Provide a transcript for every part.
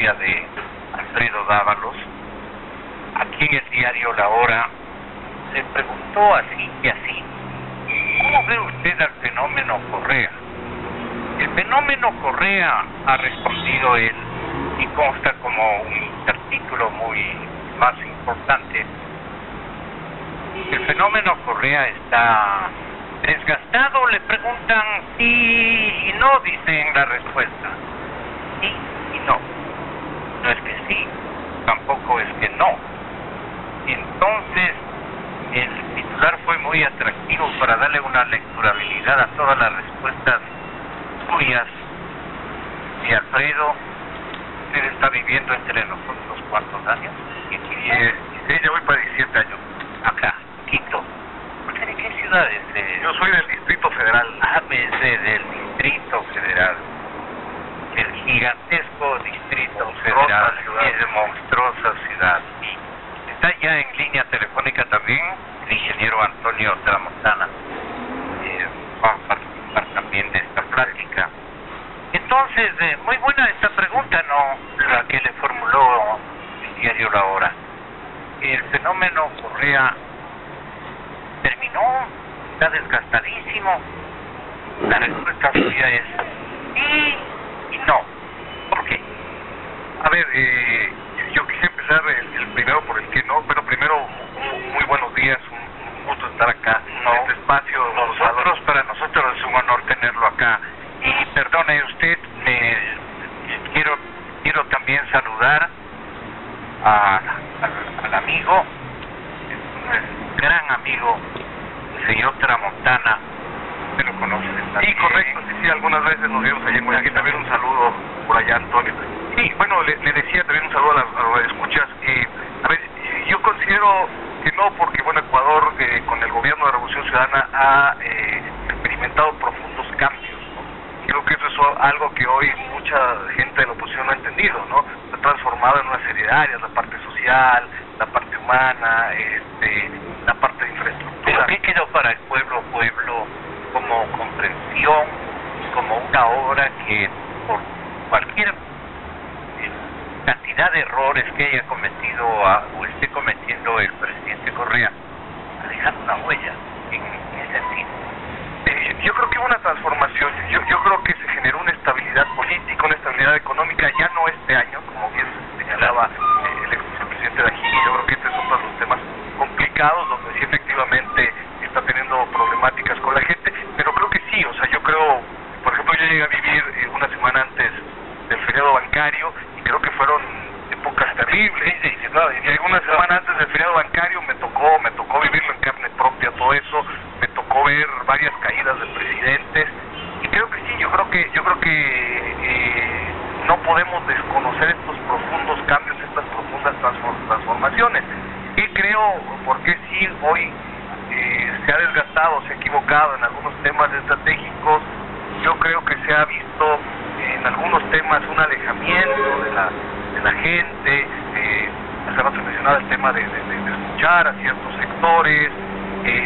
biografía de Alfredo Dávalos, aquí en el diario La Hora, se preguntó así y así: ¿cómo ve usted al fenómeno Correa? El fenómeno Correa, ha respondido él, y consta como un intertítulo muy más importante: el fenómeno Correa está desgastado. Le preguntan sí y no, dicen la respuesta. Sí y no. No es que sí, tampoco es que no. Entonces, el titular fue muy atractivo para darle una lecturabilidad a todas las respuestas suyas. Y Alfredo, usted está viviendo entre nosotros ¿cuántos años? 16, ya voy para 17 años. Acá, Quito. ¿De qué ciudad es? Yo soy del Distrito Federal. Del Distrito Federal. El gigantesco Distrito Federal. Es monstruosa ciudad. Y está ya en línea telefónica también el ingeniero Antonio Tramontana. Va a participar también de esta plática. Entonces, muy buena esta pregunta, ¿no? La que le formuló el diario La Hora. El fenómeno Correa terminó, está desgastadísimo. La respuesta suya es sí y no. ¿Por qué? A ver, yo quise empezar el primero por el que no, pero primero, muy buenos días, un gusto estar acá en este espacio. Para nosotros es un honor tenerlo acá. Y perdone usted, quiero también saludar al amigo, gran amigo, el señor Tramontana. ¿Usted lo conoce? Sí, correcto, sí, algunas veces nos vimos allí en Guayaquil. También un saludo por allá, Antonio. Sí, bueno, le decía también un saludo a los escuchas. A ver, yo considero que no, porque bueno, Ecuador con el gobierno de Revolución Ciudadana ha experimentado profundos cambios, ¿no? Creo que eso es algo que hoy mucha gente de la oposición no ha entendido, ¿no? Se ha transformado en una serie de áreas: la parte social, la parte humana, la parte de infraestructura. ¿Pero qué quedó para el pueblo como comprensión, como una obra que por cualquier cantidad de errores que haya cometido o esté cometiendo el presidente Correa, ha dejado una huella en ese sentido? Yo creo que hubo una transformación. Yo creo que se generó una estabilidad política, una estabilidad económica, ya no este año, como bien señalaba el expresidente Dajini. Yo creo que este es otro de los temas complicados, donde sí efectivamente está teniendo problemáticas con la gente, pero creo que sí, o sea, yo creo, por ejemplo, yo llegué a vivir una semana antes del feriado bancario, y creo que fueron épocas terribles. Y alguna semana antes del feriado bancario me tocó vivirlo en carne propia, todo eso. Me tocó ver varias caídas de presidentes, y creo que sí, yo creo que no podemos desconocer estos profundos cambios, estas profundas transformaciones. Y creo, porque sí, hoy se ha desgastado, se ha equivocado en algunos temas estratégicos. Yo creo que se ha visto en algunos temas un alejamiento de la gente. Hace rato mencionaba el tema de escuchar a ciertos sectores.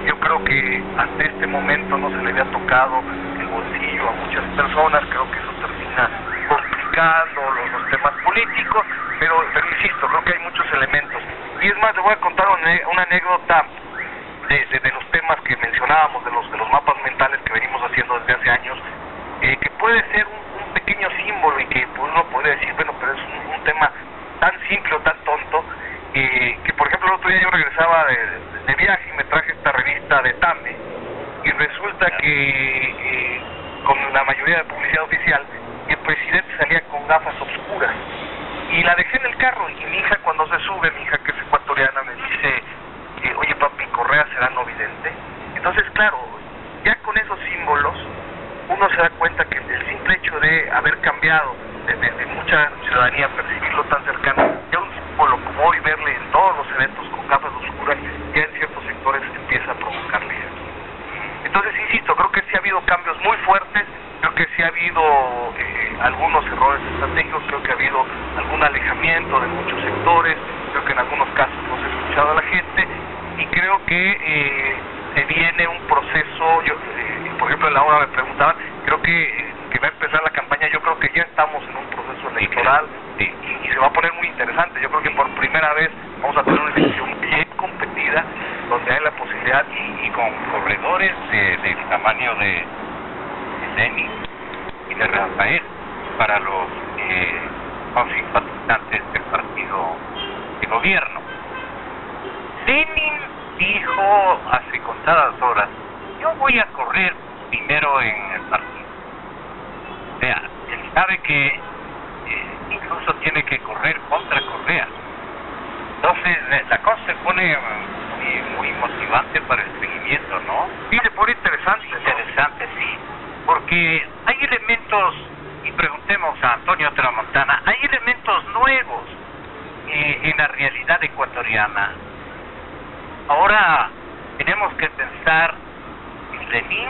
Yo creo que hasta este momento no se le había tocado el bolsillo a muchas personas. Creo que eso termina complicando los temas políticos, pero insisto, creo que hay muchos elementos. Y es más, le voy a contar una anécdota de los temas que mencionábamos, de los mapas mentales que venimos haciendo desde hace años, que puede ser un pequeño símbolo, y que uno podría decir, bueno, pero es un tema tan simple o tan tonto, que por ejemplo el otro día yo regresaba de viaje y me traje esta revista de Tame, y resulta que con la mayoría de publicidad oficial el presidente salía con gafas oscuras, y la dejé en el carro, y mi hija, cuando se sube, mi hija que es ecuatoriana, me dice, oye papi, ¿Correa será no vidente? Entonces claro, ya con esos símbolos uno se da cuenta que el simple hecho de haber cambiado de mucha ciudadanía, percibirlo tan cercano, ya un símbolo como hoy, verle en todos los eventos con gafas oscuras, ya en ciertos sectores empieza a provocarle eso. Entonces insisto, creo que sí ha habido cambios muy fuertes, creo que sí ha habido algunos errores estratégicos, creo que ha habido algún alejamiento de muchos sectores, creo que en algunos casos no se ha escuchado a la gente, y creo que se viene un proceso. Por ejemplo, en La Hora me preguntaban, creo que va a empezar la campaña. Yo creo que ya estamos en un proceso electoral y se va a poner muy interesante. Yo creo que por primera vez vamos a tener una elección bien competida, donde hay la posibilidad y con corredores del tamaño de Lenin y de Rafael para los simpatizantes del partido de gobierno. Lenin dijo hace contadas horas: yo voy a correr primero en el partido. O sea, él sabe que incluso tiene que correr contra Correa. Entonces la cosa se pone muy motivante para el seguimiento, ¿no? Sí, se pone interesante, ¿no? Interesante, sí, porque hay elementos, y preguntemos a Antonio Tramontana, hay elementos nuevos en la realidad ecuatoriana. Ahora tenemos que pensar en Lenin,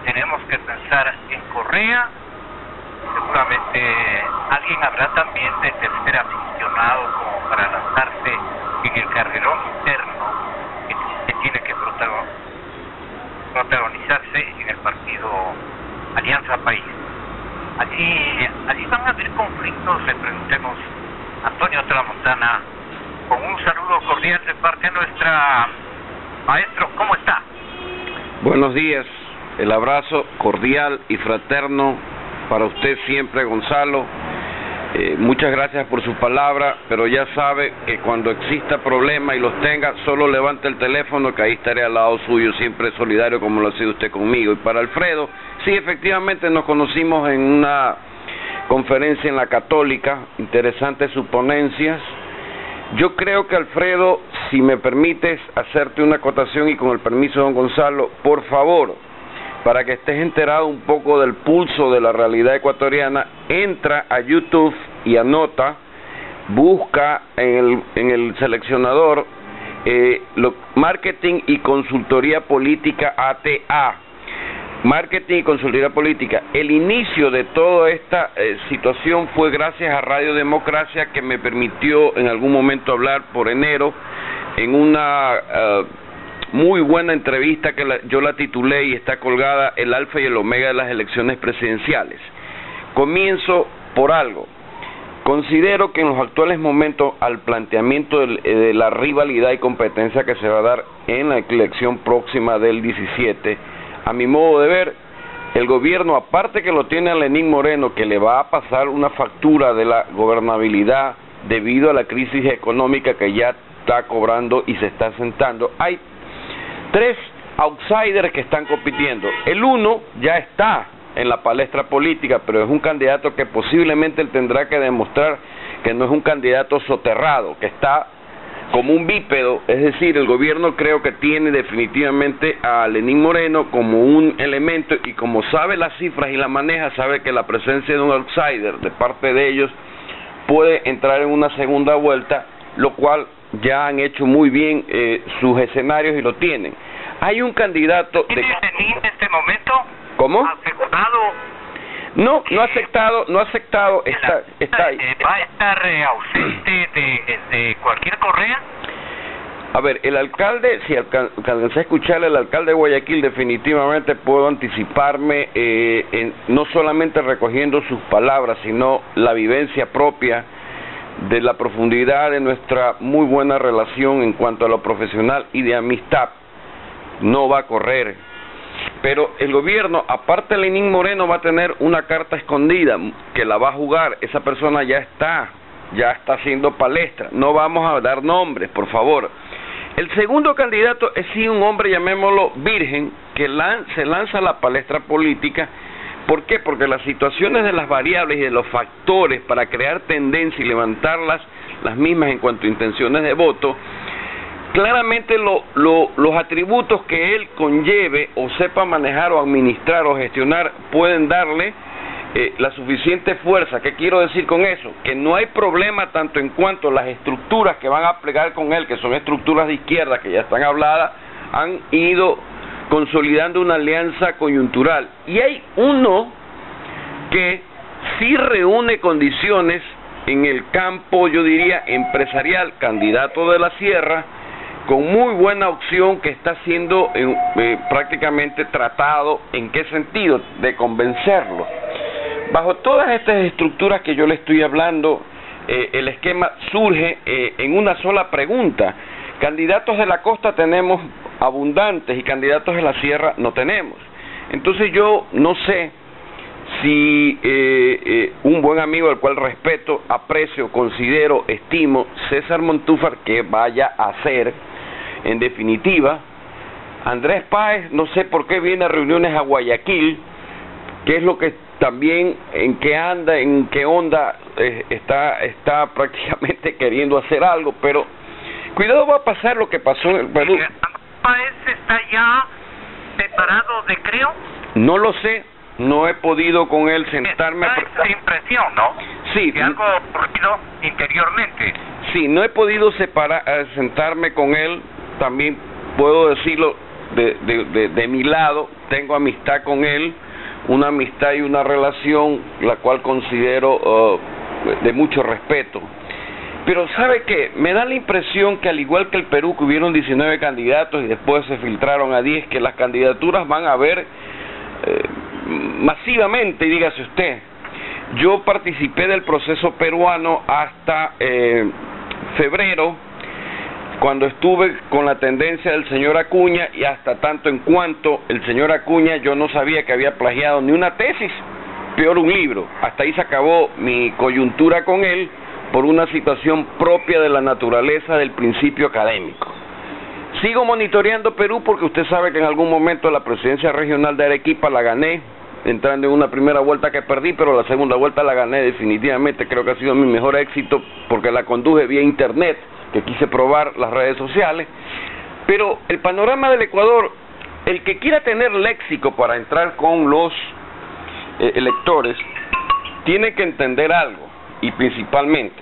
tenemos que pensar en Correa. Seguramente alguien habrá también de tercer aficionado como para lanzarse en el carrerón interno que tiene que protagonizarse en el partido Alianza País. Allí van a haber conflictos. Le preguntemos a Antonio Tramontana, con un saludo cordial de parte de nuestra maestro. ¿Cómo está? Buenos días, el abrazo cordial y fraterno para usted siempre, Gonzalo. Muchas gracias por su palabra, pero ya sabe que cuando exista problema y los tenga, solo levante el teléfono, que ahí estaré al lado suyo, siempre solidario como lo ha sido usted conmigo. Y para Alfredo, sí, efectivamente nos conocimos en una conferencia en la Católica, interesantes sus ponencias. Yo creo que, Alfredo, si me permites hacerte una acotación y con el permiso de don Gonzalo, por favor, para que estés enterado un poco del pulso de la realidad ecuatoriana, entra a YouTube y anota, busca en el seleccionador Marketing y Consultoría Política ATA. Marketing y Consultoría Política. El inicio de toda esta situación fue gracias a Radio Democracia, que me permitió en algún momento hablar por enero en una muy buena entrevista que yo la titulé y está colgada: el alfa y el omega de las elecciones presidenciales. Comienzo por algo. Considero que en los actuales momentos, al planteamiento de la rivalidad y competencia que se va a dar en la elección próxima del 17, a mi modo de ver, el gobierno, aparte que lo tiene a Lenín Moreno, que le va a pasar una factura de la gobernabilidad debido a la crisis económica que ya está cobrando y se está sentando, hay tres outsiders que están compitiendo. El uno ya está en la palestra política, pero es un candidato que posiblemente él tendrá que demostrar que no es un candidato soterrado, que está como un bípedo. Es decir, el gobierno creo que tiene definitivamente a Lenín Moreno como un elemento, y como sabe las cifras y las maneja, sabe que la presencia de un outsider de parte de ellos puede entrar en una segunda vuelta, lo cual ya han hecho muy bien sus escenarios y lo tienen. Hay un candidato ¿Tiene Lenín en este momento? ¿Cómo? ¿Aceptado? No ha aceptado, está ahí. ¿Va a estar ausente de cualquier Correa? A ver, el alcalde, si alcancé a escucharle, el alcalde de Guayaquil, definitivamente puedo anticiparme, no solamente recogiendo sus palabras, sino la vivencia propia de la profundidad de nuestra muy buena relación en cuanto a lo profesional y de amistad. No va a correr. Pero el gobierno, aparte de Lenín Moreno, va a tener una carta escondida que la va a jugar. Esa persona ya está haciendo palestra. No vamos a dar nombres, por favor. El segundo candidato es sí un hombre, llamémoslo virgen, que se lanza a la palestra política. ¿Por qué? Porque las situaciones de las variables y de los factores para crear tendencia y levantarlas las mismas en cuanto a intenciones de voto, claramente los atributos que él conlleve o sepa manejar o administrar o gestionar pueden darle la suficiente fuerza. ¿Qué quiero decir con eso? Que no hay problema tanto en cuanto las estructuras que van a plegar con él, que son estructuras de izquierda que ya están habladas, han ido consolidando una alianza coyuntural. Y hay uno que sí reúne condiciones en el campo, yo diría, empresarial, candidato de la Sierra, con muy buena opción, que está siendo prácticamente tratado. ¿En qué sentido? De convencerlo. Bajo todas estas estructuras que yo le estoy hablando, el esquema surge en una sola pregunta. Candidatos de la costa tenemos abundantes y candidatos de la sierra no tenemos. Entonces yo no sé si un buen amigo al cual respeto, aprecio, considero, estimo, César Montúfar, que vaya a hacer, en definitiva. Andrés Páez, no sé por qué viene a reuniones a Guayaquil, qué es lo que también, en qué anda, en qué onda está prácticamente queriendo hacer algo, pero cuidado, va a pasar lo que pasó en el Perú. ¿Páez está ya separado de Creo? No lo sé, no he podido con él sentarme. Esa impresión, ¿no? Sí. De algo ocurrido interiormente. Sí, no he podido sentarme con él, también puedo decirlo de mi lado, tengo amistad con él, una amistad y una relación la cual considero de mucho respeto. Pero ¿sabe qué? Me da la impresión que al igual que el Perú, que hubieron 19 candidatos y después se filtraron a 10, que las candidaturas van a haber masivamente, dígase usted. Yo participé del proceso peruano hasta febrero, cuando estuve con la tendencia del señor Acuña, y hasta tanto en cuanto el señor Acuña, yo no sabía que había plagiado ni una tesis, peor un libro. Hasta ahí se acabó mi coyuntura con él, por una situación propia de la naturaleza del principio académico. Sigo monitoreando Perú porque usted sabe que en algún momento la presidencia regional de Arequipa la gané, entrando en una primera vuelta que perdí, pero la segunda vuelta la gané definitivamente. Creo que ha sido mi mejor éxito porque la conduje vía internet, que quise probar las redes sociales. Pero el panorama del Ecuador, el que quiera tener léxico para entrar con los electores, tiene que entender algo. Y principalmente,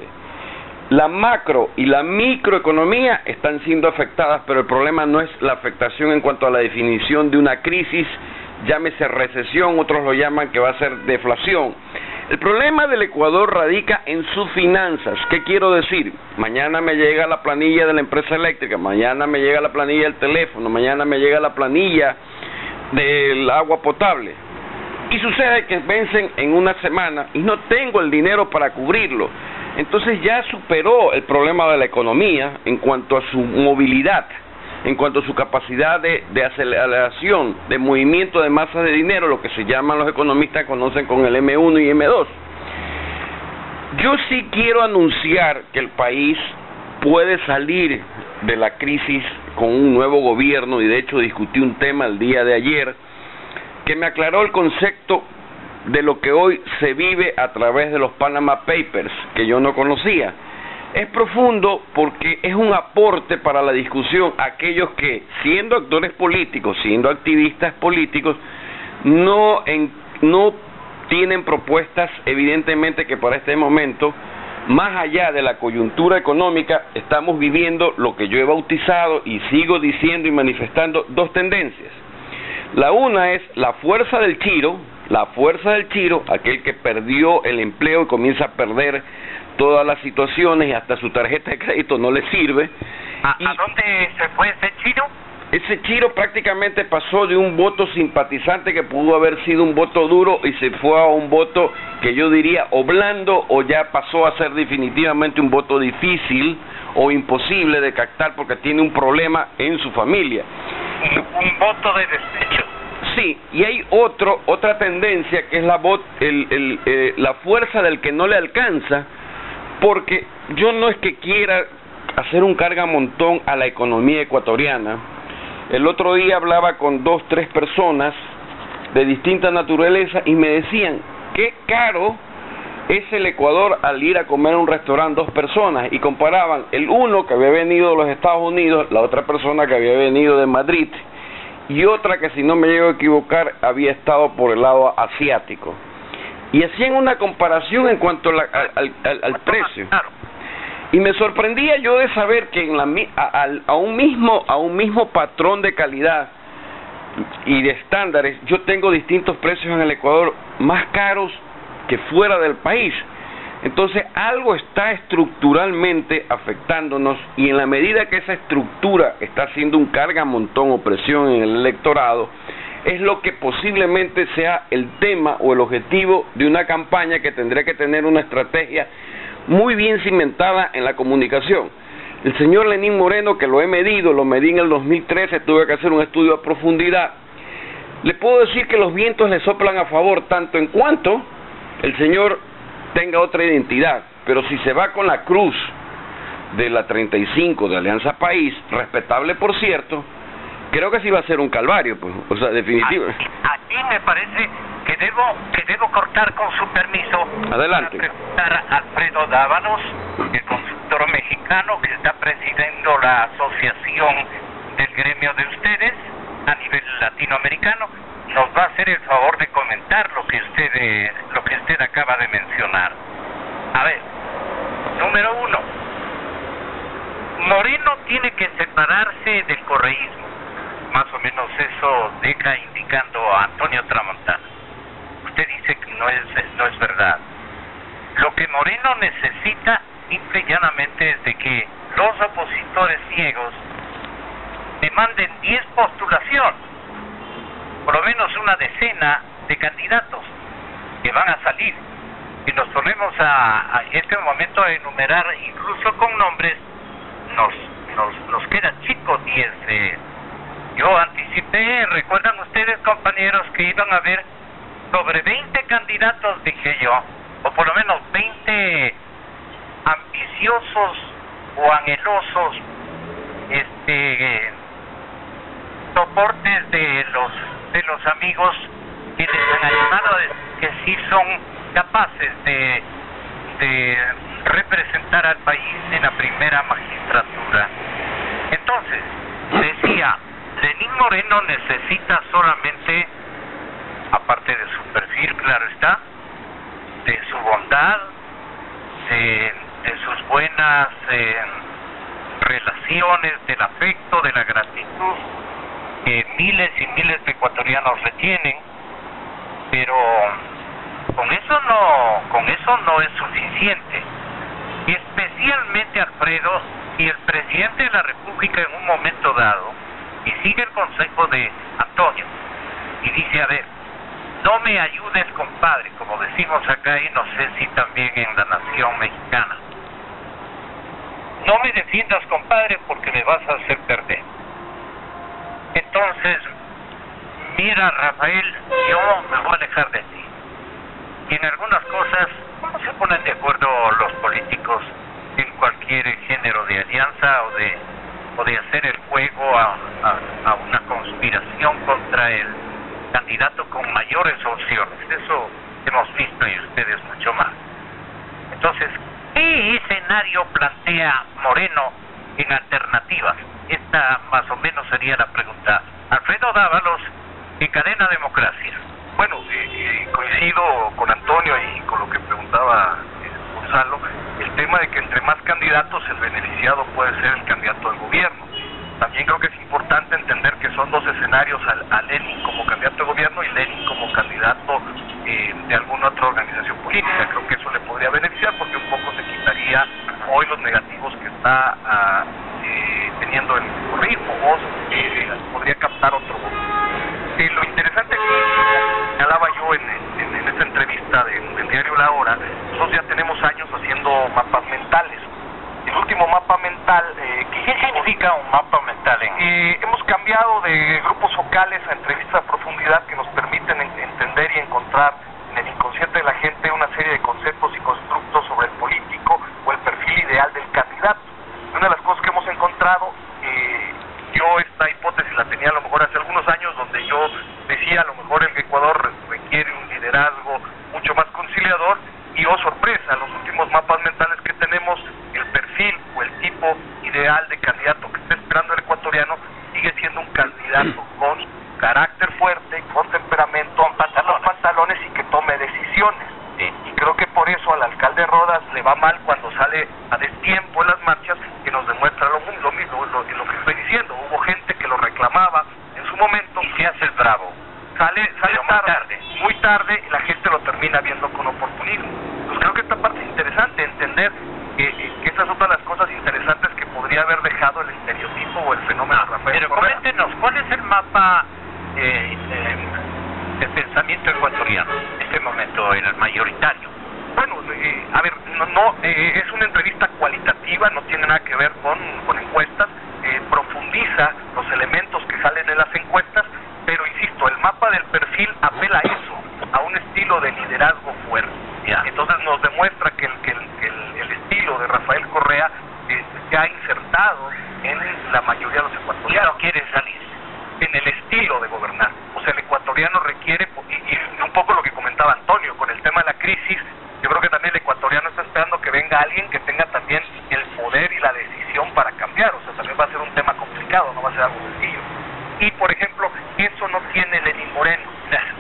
la macro y la microeconomía están siendo afectadas, pero el problema no es la afectación en cuanto a la definición de una crisis, llámese recesión, otros lo llaman que va a ser deflación. El problema del Ecuador radica en sus finanzas. ¿Qué quiero decir? Mañana me llega la planilla de la empresa eléctrica, mañana me llega la planilla del teléfono, mañana me llega la planilla del agua potable. Y sucede que vencen en una semana y no tengo el dinero para cubrirlo. Entonces ya superó el problema de la economía en cuanto a su movilidad, en cuanto a su capacidad de aceleración, de movimiento de masas de dinero, lo que se llaman los economistas, conocen con el M1 y M2. Yo sí quiero anunciar que el país puede salir de la crisis con un nuevo gobierno, y de hecho discutí un tema el día de ayer, que me aclaró el concepto de lo que hoy se vive a través de los Panama Papers, que yo no conocía. Es profundo porque es un aporte para la discusión a aquellos que, siendo actores políticos, siendo activistas políticos, no tienen propuestas, evidentemente, que para este momento, más allá de la coyuntura económica, estamos viviendo lo que yo he bautizado y sigo diciendo y manifestando dos tendencias. La una es la fuerza del chiro, aquel que perdió el empleo y comienza a perder todas las situaciones y hasta su tarjeta de crédito no le sirve. ¿A dónde se fue ese chiro? Ese chiro prácticamente pasó de un voto simpatizante que pudo haber sido un voto duro y se fue a un voto que yo diría o blando, o ya pasó a ser definitivamente un voto difícil o imposible de captar porque tiene un problema en su familia. Un voto de desecho. Sí, y hay otra tendencia que es la fuerza del que no le alcanza, porque yo no es que quiera hacer un cargamontón a la economía ecuatoriana. El otro día hablaba con 2, 3 personas de distinta naturaleza y me decían qué caro es el Ecuador al ir a comer a un restaurante 2 personas, y comparaban el uno que había venido de los Estados Unidos, la otra persona que había venido de Madrid, y otra que, si no me llego a equivocar, había estado por el lado asiático. Y hacían una comparación en cuanto al precio. Y me sorprendía yo de saber que a un mismo patrón de calidad y de estándares, yo tengo distintos precios en el Ecuador más caros que fuera del país. Entonces algo está estructuralmente afectándonos, y en la medida que esa estructura está haciendo un cargamontón o presión en el electorado, es lo que posiblemente sea el tema o el objetivo de una campaña que tendría que tener una estrategia muy bien cimentada en la comunicación. El señor Lenín Moreno, que lo medí en el 2013, tuve que hacer un estudio a profundidad. Le puedo decir que los vientos le soplan a favor tanto en cuanto el señor tenga otra identidad, pero si se va con la cruz de la 35 de Alianza País, respetable por cierto, creo que sí va a ser un calvario, pues, o sea, definitivo. Aquí me parece que debo cortar con su permiso. Adelante. Para preguntar a Alfredo Dávalos, el consultor mexicano que está presidiendo la asociación del gremio de ustedes a nivel latinoamericano, nos va a hacer el favor de comentar lo que usted acaba de mencionar. A ver, número 1, Moreno tiene que separarse del correísmo. Más o menos eso deja indicando a Antonio Tramontana. Usted dice que no es verdad. Lo que Moreno necesita simple y llanamente es de que los opositores ciegos demanden 10 postulaciones, por lo menos una decena de candidatos que van a salir. Si nos ponemos a este momento a enumerar incluso con nombres, nos queda chico 10. Yo anticipé, recuerdan ustedes, compañeros, que iban a haber sobre 20 candidatos, dije yo, o por lo menos 20 ambiciosos o anhelosos soportes de los amigos que les han animado a decir que sí son capaces de representar al país en la primera magistratura. Entonces, decía, Lenín Moreno necesita solamente, aparte de su perfil, claro está, de su bondad, de sus buenas relaciones, del afecto, de la gratitud que miles y miles de ecuatorianos le tienen, pero con eso no es suficiente. Y especialmente, Alfredo, si el presidente de la República en un momento dado, y sigue el consejo de Antonio, y dice, a ver, no me ayudes, compadre, como decimos acá, y no sé si también en la nación mexicana. No me defiendas, compadre, porque me vas a hacer perder. Entonces, mira, Rafael, yo me voy a alejar de ti. Y en algunas cosas no se ponen de acuerdo los políticos en cualquier género de alianza o de hacer el juego a una conspiración contra el candidato con mayores opciones. Eso hemos visto y ustedes mucho más. Entonces, ¿qué escenario plantea Moreno en alternativas? Esta más o menos sería la pregunta. Alfredo Dávalos, en Cadena Democracia. Bueno, coincido con Antonio y con lo que preguntaba Gonzalo, el tema de que entre más candidatos el beneficiado puede ser el candidato del gobierno. También creo que es importante entender que son dos escenarios, a Lenin como candidato de gobierno y Lenin como candidato de alguna otra organización política. Creo que eso le podría beneficiar porque un poco se quitaría hoy los negativos que está teniendo el correísmo, o podría captar otro voto. Lo interesante que señalaba yo en esta entrevista del diario La Hora, nosotros ya tenemos años haciendo mapas mentales. El último mapa mental... ¿Qué significa un mapa mental? Hemos cambiado de grupos focales a entrevistas a profundidad que nos permiten entender y encontrar en el inconsciente de la gente una serie de conceptos y constructos sobre el político o el perfil ideal del candidato. Una de las cosas que hemos encontrado, yo esta hipótesis la tenía a lo mejor hace algunos años, donde yo decía a lo mejor el Ecuador requiere un liderazgo mucho más conciliador, y oh sorpresa, los últimos mapas mentales que tenemos, el perfil o el tipo ideal de candidato que está esperando el ecuatoriano sigue siendo un candidato con carácter fuerte, con temperamento, los pantalones y que tome decisiones. Y creo que por eso al alcalde Rodas le va mal cuando sale a destiempo en las marchas, que nos demuestra lo mismo, lo que estoy diciendo. Hubo gente que lo reclamaba en su momento. Y se hace el bravo. Sale muy tarde, y la gente lo termina viendo con oportunismo. Pues creo que esta parte es interesante, entender que esas son todas las cosas interesantes que podría haber dejado el estereotipo o el fenómeno Rafael Pero Correa. coméntenos, ¿cuál es el mapa pensamiento ecuatoriano en este momento, el mayoritario? Bueno, a ver, es una entrevista cualitativa, no tiene nada que ver con encuestas, profundiza los elementos que salen en las encuestas, pero insisto, el mapa del perfil apela a eso, a un estilo de liderazgo fuerte. Yeah. Entonces nos demuestra que el estilo de Rafael Correa se ha insertado en la mayoría de los ecuatorianos. Ya no quiere salir. En el estilo de gobernar. O sea, el ecuatoriano requiere, y un poco lo que comentaba Antonio, con el tema de la crisis, yo creo que también el ecuatoriano está esperando que venga alguien que tenga también el poder y la decisión para cambiar. O sea, también va a ser un tema complicado, no va a ser algo sencillo. Y, por ejemplo, eso no tiene Lenín Moreno.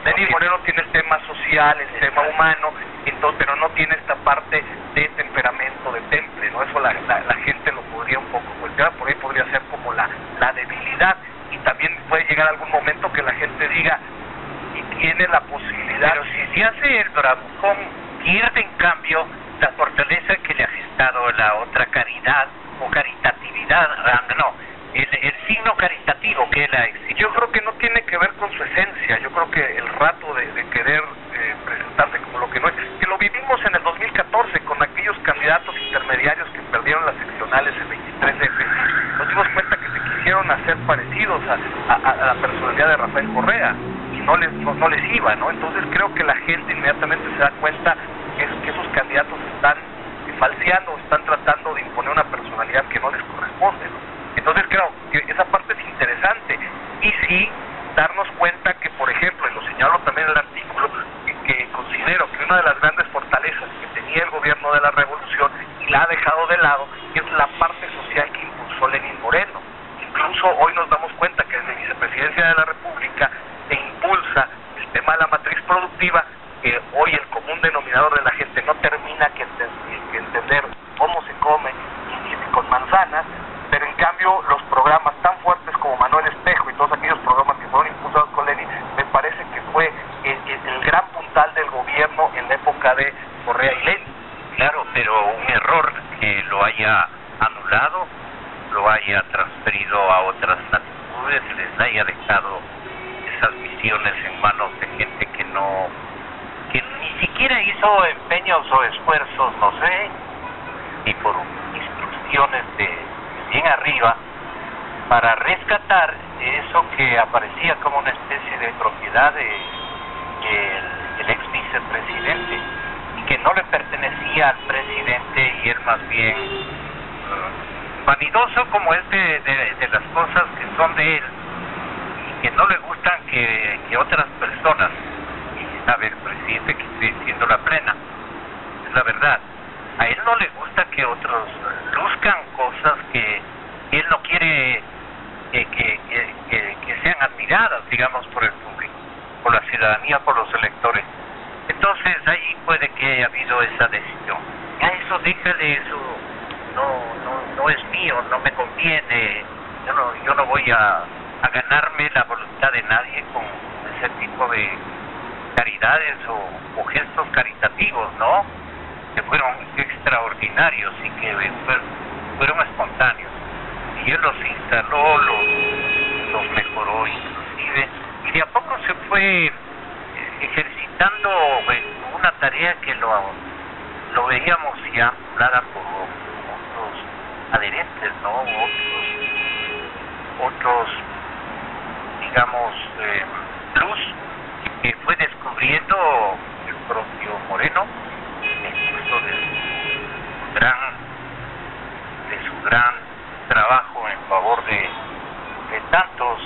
Lenín Moreno tiene el tema social, el tema humano, entonces, pero no tiene esta parte de temperamento, de temple, ¿no? Eso la gente lo podría un poco golpear, por ahí podría ser como la debilidad. Y también puede llegar algún momento que la gente diga, y tiene la posibilidad... Pero si se hace el bravucón, pierde en cambio la fortaleza que le ha gestado la otra caridad o caritatividad, el signo caritativo que él ha exigido. Yo creo que no tiene que ver con su esencia, yo creo que el rato de querer presentarse como lo que no es, que lo vivimos en el 2014 con aquellos candidatos intermediarios que perdieron las seccionales el 23F, nos dimos cuenta que se quisieron hacer parecidos a la personalidad de Rafael Correa y no les iba, ¿no? Entonces creo que la gente inmediatamente se da cuenta que esos candidatos están falseando, están tratando de imponer una personalidad que no les corresponde, ¿no? Entonces creo que esa parte es interesante y sí darnos cuenta que, por ejemplo, y lo señalo también en el artículo, que considero que una de las grandes fortalezas que tenía el gobierno de la revolución y la ha dejado de lado es la parte social que impulsó Lenín Moreno. Incluso hoy nos damos cuenta que desde Vicepresidencia de la República se impulsa el tema de la matriz productiva, que hoy el común denominador de la gente no termina que entender cómo se come y con manzanas, pero en cambio los programas tan fuertes como Manuel Espejo y todos aquellos programas que fueron impulsados con Lenin, me parece que fue el gran puntal del gobierno en la época de Correa y Lenin. Claro, pero un error que lo haya anulado, lo haya transferido a otras latitudes, les haya dejado esas misiones en manos de gente que ni siquiera hizo empeños o esfuerzos, no sé, ni por instrucciones de bien arriba, para rescatar eso que aparecía como una especie de propiedad del ex vicepresidente y que no le pertenecía al presidente, y él más bien vanidoso como es de las cosas que son de él y que no le gustan que otras personas, y sabe el presidente que estoy diciendo la plena, es la verdad, a él no le gusta que otros luzcan cosas que él no quiere que sean admiradas, digamos, por el público, por la ciudadanía, por los electores. Entonces ahí puede que haya habido esa decisión. A eso déjale, eso no es mío, no me conviene, yo no voy a ganarme la voluntad de nadie con ese tipo de caridades o gestos caritativos, ¿no? Que fueron extraordinarios y que fueron espontáneos. Y él los instaló, los mejoró inclusive, y de a poco se fue ejercitando una tarea que lo veíamos ya dada por otros adherentes, ¿no? Otros digamos, plus que fue descubriendo el propio Moreno en el curso de su gran trabajo en favor de tantos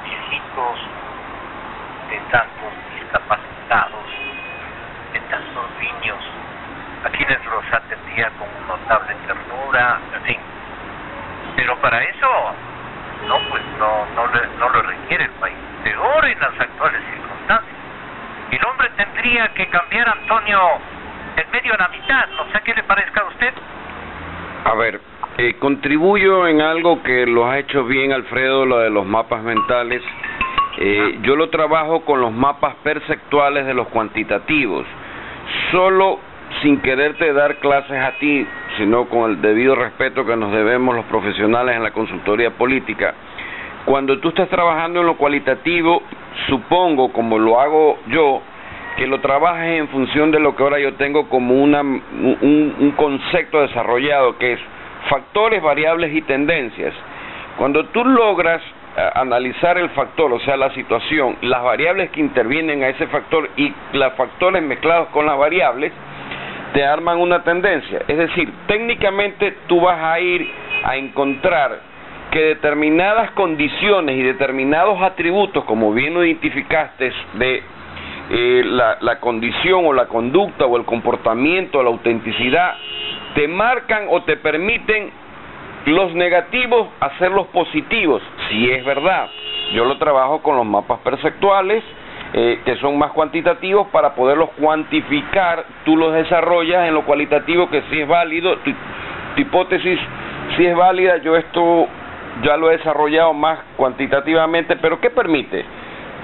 viejitos, de tantos discapacitados, de tantos niños, a quienes los atendía con notable ternura, en fin. Pero para eso no lo requiere el país, peor en las actuales circunstancias. El hombre tendría que cambiar, Antonio, en medio a la mitad, no sé qué le parezca a usted. A ver, contribuyo en algo que lo ha hecho bien Alfredo, lo de los mapas mentales. Yo lo trabajo con los mapas perceptuales de los cuantitativos, solo sin quererte dar clases a ti, sino con el debido respeto que nos debemos los profesionales en la consultoría política. Cuando tú estás trabajando en lo cualitativo, supongo, como lo hago yo, que lo trabajes en función de lo que ahora yo tengo como un concepto desarrollado, que es factores, variables y tendencias. Cuando tú logras analizar el factor, o sea, la situación, las variables que intervienen a ese factor y los factores mezclados con las variables, te arman una tendencia. Es decir, técnicamente tú vas a ir a encontrar que determinadas condiciones y determinados atributos, como bien lo identificaste, de la condición o la conducta o el comportamiento, la autenticidad, te marcan o te permiten los negativos hacerlos positivos, si es verdad. Yo lo trabajo con los mapas perceptuales, que son más cuantitativos, para poderlos cuantificar. Tú los desarrollas en lo cualitativo, que sí es válido, tu hipótesis sí es válida. Yo esto ya lo he desarrollado más cuantitativamente, pero ¿qué permite?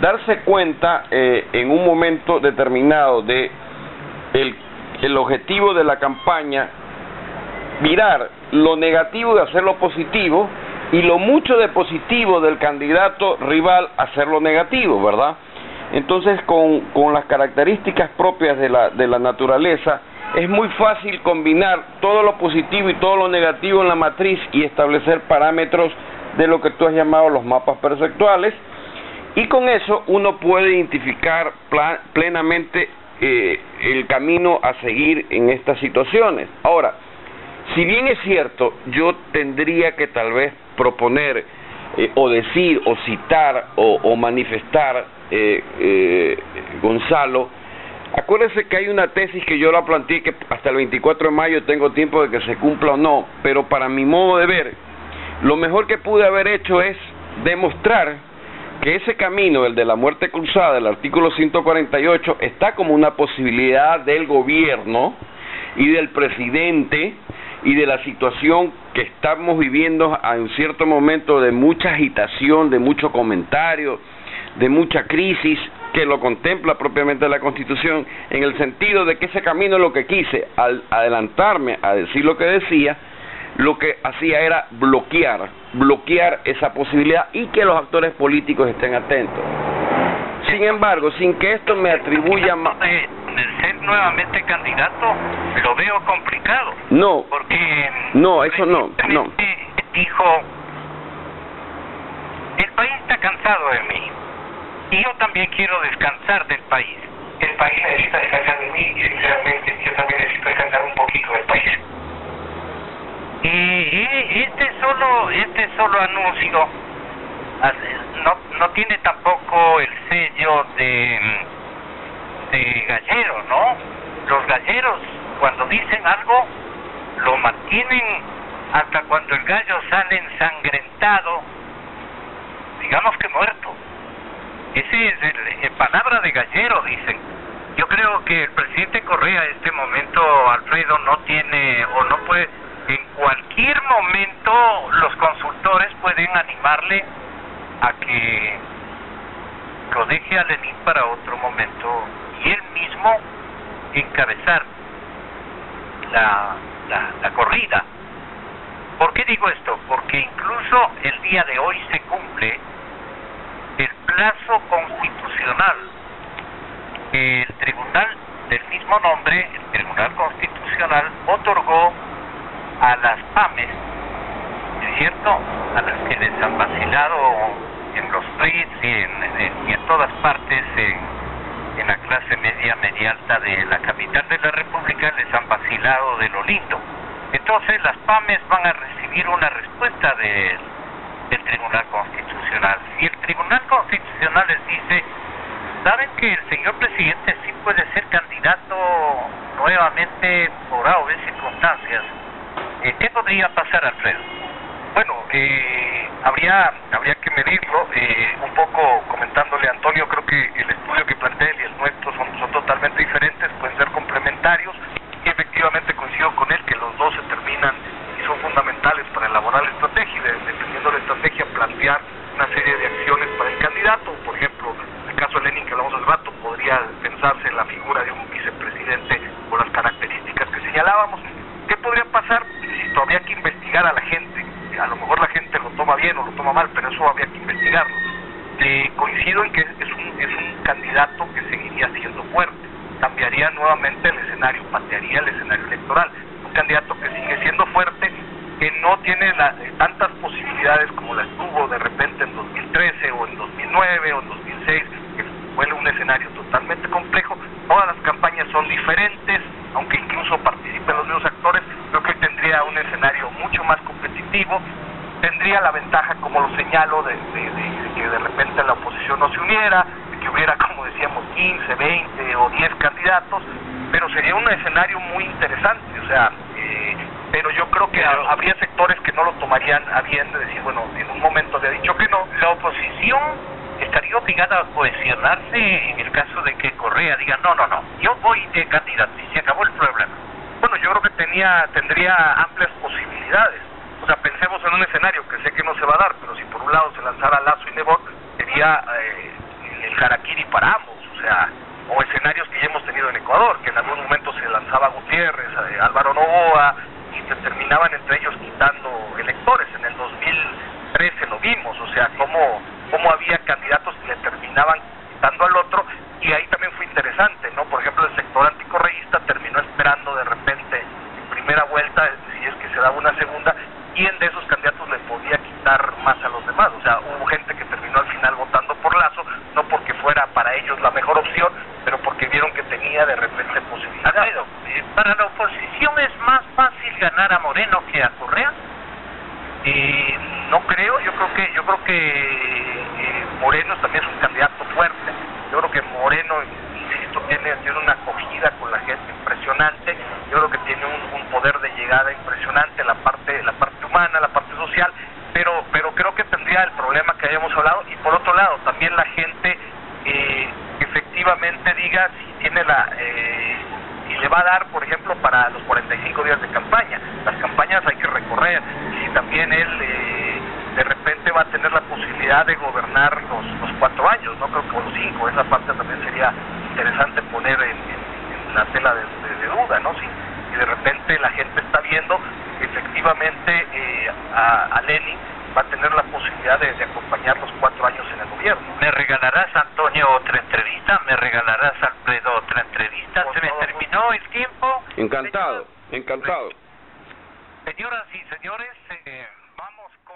Darse cuenta en un momento determinado de el objetivo de la campaña, mirar lo negativo de hacer lo positivo y lo mucho de positivo del candidato rival hacerlo negativo, ¿verdad? Entonces, con las características propias de la naturaleza, es muy fácil combinar todo lo positivo y todo lo negativo en la matriz y establecer parámetros de lo que tú has llamado los mapas perceptuales, y con eso uno puede identificar plenamente el camino a seguir en estas situaciones. Ahora, si bien es cierto, yo tendría que tal vez proponer o decir o citar o manifestar, Gonzalo, acuérdese que hay una tesis que yo la planteé, que hasta el 24 de mayo tengo tiempo de que se cumpla o no, pero para mi modo de ver, lo mejor que pude haber hecho es demostrar que ese camino, el de la muerte cruzada, el artículo 148, está como una posibilidad del gobierno y del presidente y de la situación que estamos viviendo en cierto momento de mucha agitación, de mucho comentario, de mucha crisis, que lo contempla propiamente la Constitución, en el sentido de que ese camino, lo que quise, al adelantarme a decir lo que decía, lo que hacía era bloquear esa posibilidad y que los actores políticos estén atentos. Sin embargo, sin que esto me atribuya más... ser nuevamente candidato, lo veo complicado. No, porque no, eso no. Dijo, el país está cansado de mí y yo también quiero descansar del país. El país necesita descansar de mí y sinceramente yo también necesito descansar un poquito del país. Y este solo anuncio no tiene tampoco el sello de gallero, ¿no? Los galleros, cuando dicen algo, lo mantienen hasta cuando el gallo sale ensangrentado, digamos que muerto. Ese es el palabra de gallero, dicen. Yo creo que el presidente Correa en este momento, Alfredo, no tiene o no puede, en cualquier momento los consultores pueden animarle a que lo deje a Lenin para otro momento y él mismo encabezar la corrida. ¿Por qué digo esto? Porque incluso el día de hoy se cumple el plazo constitucional. El tribunal del mismo nombre, el Tribunal Constitucional, otorgó a las PAMES, ¿es cierto?, a las que les han vacilado en los tweets y en todas partes, en la clase media alta de la capital de la República, les han vacilado de lo lindo. Entonces las PAMES van a recibir una respuesta del Tribunal Constitucional. Si el Tribunal Constitucional les dice, ¿saben que el señor presidente sí puede ser candidato nuevamente por A o B circunstancias? ¿Qué podría pasar, Alfredo? Bueno, habría que medirlo. Un poco comentándole a Antonio, creo que el estudio que plantea él y el nuestro son totalmente diferentes, pueden ser complementarios, y efectivamente coincido con él que los dos se terminan y son fundamentales para elaborar la estrategia, y dependiendo de la estrategia plantear una serie de acciones para el candidato. Por ejemplo, en el caso de Lenin que hablamos hace rato, podría pensarse en la figura de un vicepresidente por las características que señalábamos. ¿Qué podría pasar? Si todavía hay que investigar a la gente. A lo mejor la gente lo toma bien o lo toma mal, pero eso habría que investigarlo. coincido en que es un candidato que seguiría siendo fuerte, cambiaría nuevamente el escenario, patearía el escenario electoral, un candidato que sigue siendo fuerte, que no tiene tantas posibilidades como las tuvo de repente en 2013 o en 2009 o en 2006, que fue un escenario totalmente complejo. Todas las campañas son diferentes, aunque incluso participen los mismos actores. Creo que tendría un escenario mucho más competitivo, tendría la ventaja, como lo señalo, de que de repente la oposición no se uniera, de que hubiera, como decíamos, 15, 20 o 10 candidatos, pero sería un escenario muy interesante, o sea, pero yo creo que habría sectores que no lo tomarían a bien, de decir, bueno, en un momento le ha dicho que no. La oposición estaría obligada a cohesionarse en el caso de que Correa diga, no, yo voy de candidato y se acabó el problema. Bueno, yo creo que tendría amplias posibilidades. O sea, pensemos en un escenario que sé que no se va a dar, pero si por un lado se lanzara Lasso y Nebot, sería el harakiri para ambos, o sea, o escenarios que ya hemos tenido en Ecuador, que en algún momento se lanzaba Gutiérrez, Álvaro Noboa, y se terminaban entre ellos quitando electores. En el 2013 lo vimos, o sea, cómo había candidatos que le terminaban quitando al otro, y ahí también fue interesante, ¿no? Por ejemplo, el sector anticorreísta terminó esperando de repente en primera vuelta, si es que se daba una segunda, quién de esos candidatos le podía quitar más a los demás. O sea, hubo gente que terminó al final votando por Lasso, no porque fuera para ellos la mejor opción, pero porque vieron que tenía de repente posibilidades. Para la oposición es más fácil ganar a Moreno que a Correa. No creo, yo creo que Moreno también es un candidato fuerte. Yo creo que Moreno, insisto, tiene una acogida con la gente impresionante. Yo creo que tiene un poder de llegada impresionante, la parte humana, la parte social, pero creo que tendría el problema que habíamos hablado. Y por otro lado, también la gente efectivamente diga si tiene si le va a dar, por ejemplo, para los 45 días de campaña. Las campañas hay que recorrer, y si también él de repente va a tener la posibilidad de gobernar los 4 años, no creo que con los 5. Esa parte también sería interesante poner en la tela de duda, ¿no? Si de repente la gente está viendo que efectivamente a Lenin va a tener la posibilidad de acompañar los 4 años en el gobierno. ¿Me regalarás, Antonio, otra entrevista? ¿Me regalarás, Alfredo, otra entrevista? ¿Se me terminó el tiempo? Encantado. Señoras y señores, vamos con...